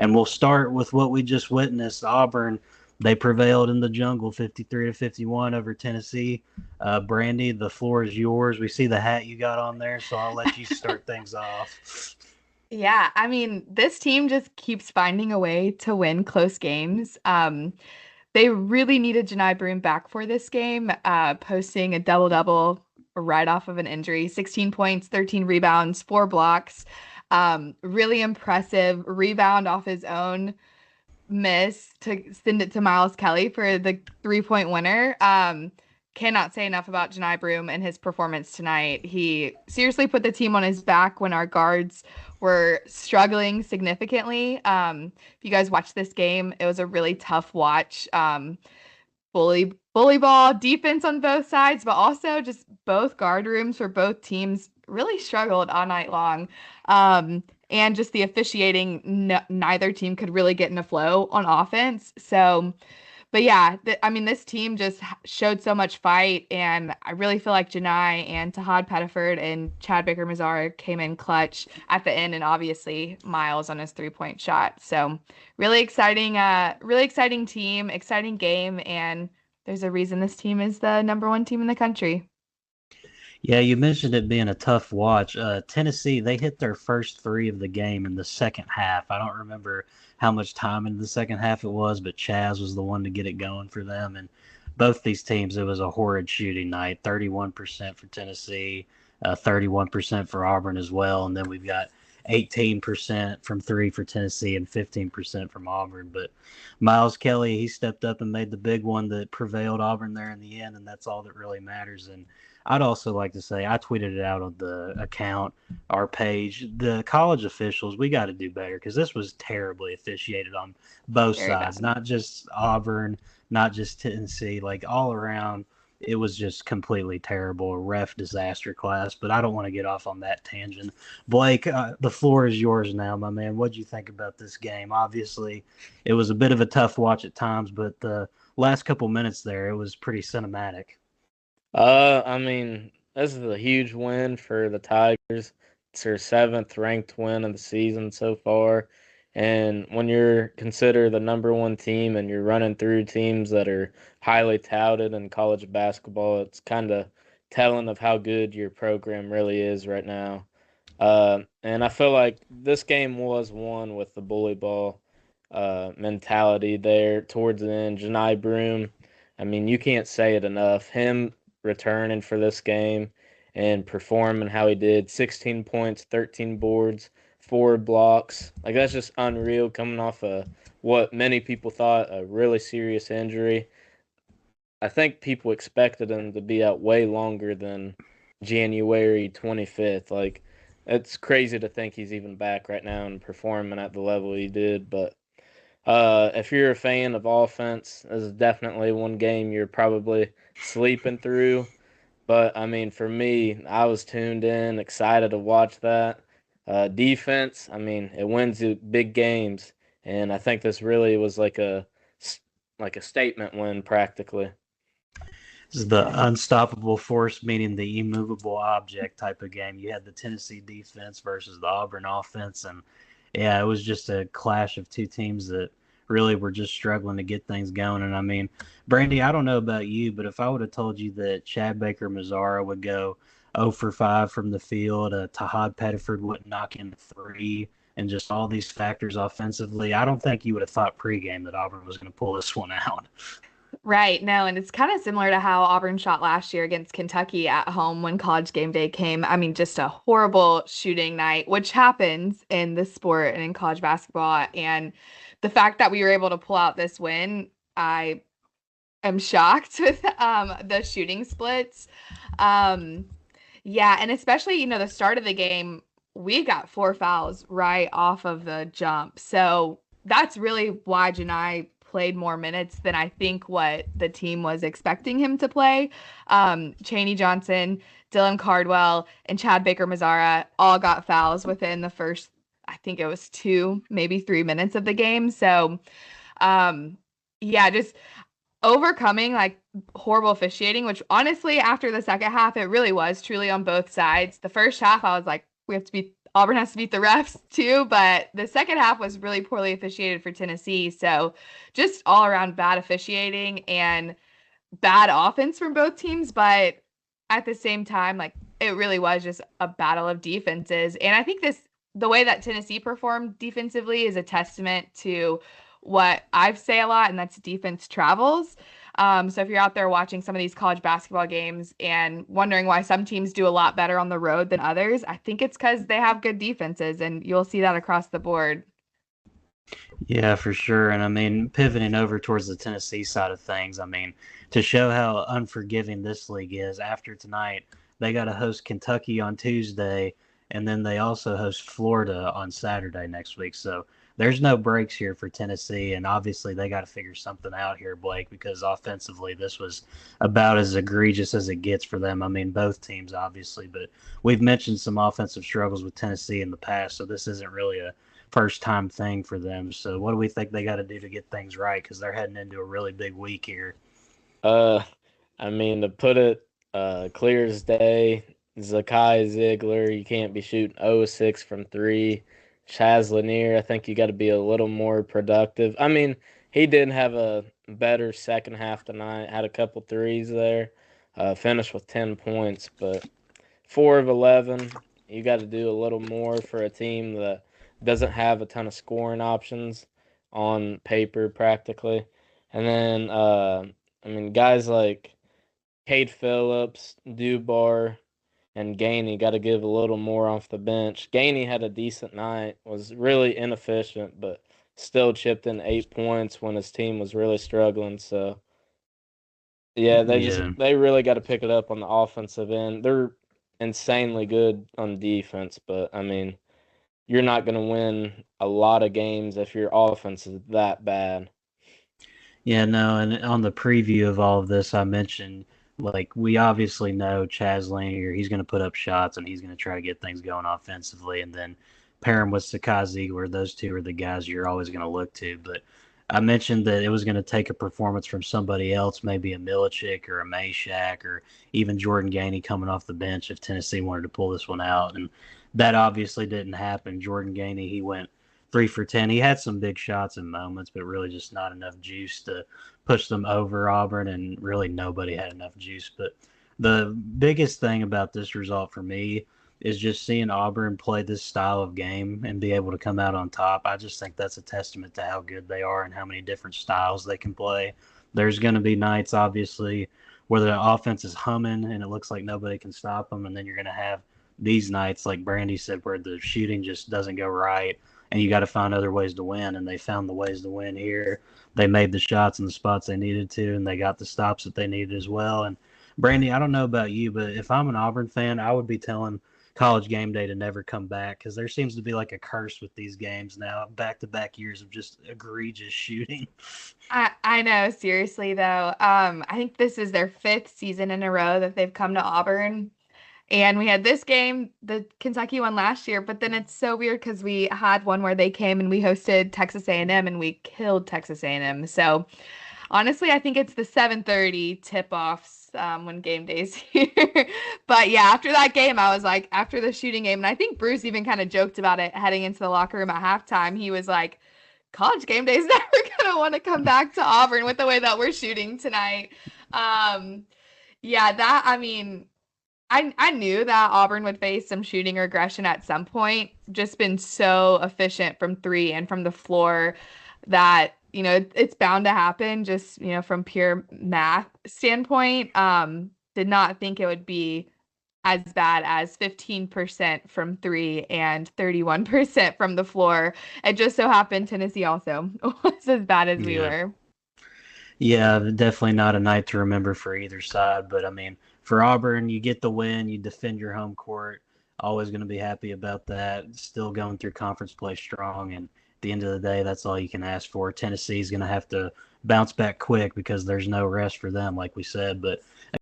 And we'll start with what we just witnessed. Auburn, they prevailed in the jungle 53-51 over Tennessee. Brandy, the floor is yours. We see the hat you got on there, so I'll let you start things off. Yeah, I mean, this team just keeps finding a way to win close games. They really needed Janai Broome back for this game, posting a double-double right off of an injury, 16 points, 13 rebounds, 4 blocks. Really impressive rebound off his own miss to send it to Miles Kelly for the 3-point winner. Cannot say enough about Janai Broome and his performance tonight. He seriously put the team on his back when our guards were struggling significantly. If you guys watched this game, it was a really tough watch. Bully ball defense on both sides, but also just both guard rooms for both teams really struggled all night long. And just the officiating, neither team could really get in a flow on offense. So, but yeah, I mean, this team just showed so much fight, and I really feel like Janai and Tahad Pettiford and Chad Baker Mazara came in clutch at the end, and obviously Miles on his 3-point shot. So, really exciting team, exciting game, and there's a reason this team is the number one team in the country. Yeah, you mentioned it being a tough watch. Tennessee, they hit their first three of the game in the second half. I don't remember how much time in the second half it was, but Chaz was the one to get it going for them. And both these teams, it was a horrid shooting night. 31% for Tennessee, 31% for Auburn as well. And then we've got 18% from three for Tennessee and 15% from Auburn. But Miles Kelly, he stepped up and made the big one that prevailed Auburn there in the end, and that's all that really matters. And I'd also like to say I tweeted it out on the account, our page. The college officials, we got to do better because this was terribly officiated on both Very sides, bad. not just Auburn, not just Tennessee, like all around. It was just completely terrible, a ref disaster class. But I don't want to get off on that tangent. Blake, the floor is yours now, my man. What'd you think about this game? Obviously, it was a bit of a tough watch at times, but the last couple minutes there, it was pretty cinematic. I mean, this is a huge win for the Tigers. It's their seventh ranked win of the season so far. And when you're considered the number one team and you're running through teams that are highly touted in college basketball, it's kind of telling of how good your program really is right now. And I feel like this game was won with the bully ball mentality there towards the end. Janai Broome, I mean, you can't say it enough. Him returning for this game and performing how he did, 16 points, 13 boards, 4 blocks. Like that's just unreal coming off a what many people thought a really serious injury. I think people expected him to be out way longer than January 25th. Like it's crazy to think he's even back right now and performing at the level he did, but if you're a fan of offense, this is definitely one game you're probably sleeping through. But I mean, for me, I was tuned in, excited to watch that. Defense, I mean, it wins you big games, and I think this really was like a statement win practically. This is the unstoppable force, meaning the immovable object type of game. You had the Tennessee defense versus the Auburn offense, and yeah, it was just a clash of two teams that really were just struggling to get things going. And I mean, Brandy, I don't know about you, but if I would have told you that Chad Baker Mazara would go 0 for 5 from the field, Tahad Pettiford wouldn't knock in three, and just all these factors offensively, I don't think you would have thought pregame that Auburn was going to pull this one out. Right. No, and it's kind of similar to how Auburn shot last year against Kentucky at home when College Game Day came. I mean, just a horrible shooting night, which happens in this sport and in college basketball. And the fact that we were able to pull out this win, I am shocked with the shooting splits. Um, yeah, and especially, the start of the game, we got 4 fouls right off of the jump. So that's really why Janai played more minutes than I think what the team was expecting him to play. Chaney Johnson, Dylan Cardwell, and Chad Baker Mazara all got fouls within the first, I think it was 2, maybe 3 minutes of the game. So, um, yeah, just overcoming like horrible officiating, which honestly, after the second half, it really was truly on both sides. The first half, I was like, we have to be Auburn has to beat the refs too, but the second half was really poorly officiated for Tennessee. So just all around bad officiating and bad offense from both teams, but at the same time, like it really was just a battle of defenses. And I think the way that Tennessee performed defensively is a testament to what I say a lot, and that's defense travels. So if you're out there watching some of these college basketball games and wondering why some teams do a lot better on the road than others, I think it's because they have good defenses, and you'll see that across the board. Yeah, for sure. And I mean, pivoting over towards the Tennessee side of things, I mean, to show how unforgiving this league is, after tonight, they got to host Kentucky on Tuesday, and then they also host Florida on Saturday next week. So there's no breaks here for Tennessee. And obviously, they got to figure something out here, Blake, because offensively, this was about as egregious as it gets for them. I mean, both teams, obviously, but we've mentioned some offensive struggles with Tennessee in the past, so this isn't really a first time thing for them. So what do we think they got to do to get things right? Because they're heading into a really big week here. Uh, I mean, to put it clear as day, Zakai Ziegler, you can't be shooting 0-6 from three. Chaz Lanier, I think you got to be a little more productive. I mean, he did have a better second half tonight, had a couple threes there, finished with 10 points, but 4 of 11, you got to do a little more for a team that doesn't have a ton of scoring options on paper practically. And then, I mean, guys like Cade Phillips, Dubar, and Gainey got to give a little more off the bench. Gainey had a decent night, was really inefficient, but still chipped in 8 points when his team was really struggling. So, yeah, Yeah. they really got to pick it up on the offensive end. They're insanely good on defense, but I mean, you're not going to win a lot of games if your offense is that bad. Yeah, no, and on the preview of all of this, I mentioned, like, we obviously know Chaz Lanier, he's going to put up shots and he's going to try to get things going offensively. And then pair him with Sakai Ziegler. Those two are the guys you're always going to look to. But I mentioned that it was going to take a performance from somebody else, maybe a Milicic or a Meshack or even Jordan Gainey coming off the bench if Tennessee wanted to pull this one out. And that obviously didn't happen. Jordan Gainey, he went 3 for 10. He had some big shots and moments, but really just not enough juice to push them over Auburn, and really nobody had enough juice. But the biggest thing about this result for me is just seeing Auburn play this style of game and be able to come out on top. I just think that's a testament to how good they are and how many different styles they can play. There's going to be nights, obviously, where the offense is humming and it looks like nobody can stop them, and then you're going to have these nights, like Brandy said, where the shooting just doesn't go right and you got to find other ways to win. And they found the ways to win here. They made the shots in the spots they needed to, and they got the stops that they needed as well. And Brandy, I don't know about you, but if I'm an Auburn fan, I would be telling College Game Day to never come back, because there seems to be like a curse with these games now, back-to-back years of just egregious shooting. I know, seriously though. I think this is their fifth season in a row that they've come to Auburn. And we had this game, the Kentucky one last year, but then it's so weird because we had one where they came and we hosted Texas A&M and we killed Texas A&M. So honestly, I think it's the 7:30 tip-offs when game day's here. But yeah, after that game, I was like, after the shooting game, and I think Bruce even kind of joked about it heading into the locker room at halftime. He was like, College Game Day is never gonna want to come back to Auburn with the way that we're shooting tonight. Um, yeah, that I mean. I knew that Auburn would face some shooting regression at some point. Just been so efficient from three and from the floor that, it's bound to happen just, from pure math standpoint. Did not think it would be as bad as 15% from three and 31% from the floor. It just so happened Tennessee also was as bad as we Yeah. were. Yeah, definitely not a night to remember for either side. But I mean, for Auburn, you get the win, you defend your home court. Always going to be happy about that. Still going through conference play strong. And at the end of the day, that's all you can ask for. Tennessee's going to have to bounce back quick because there's no rest for them, like we said. But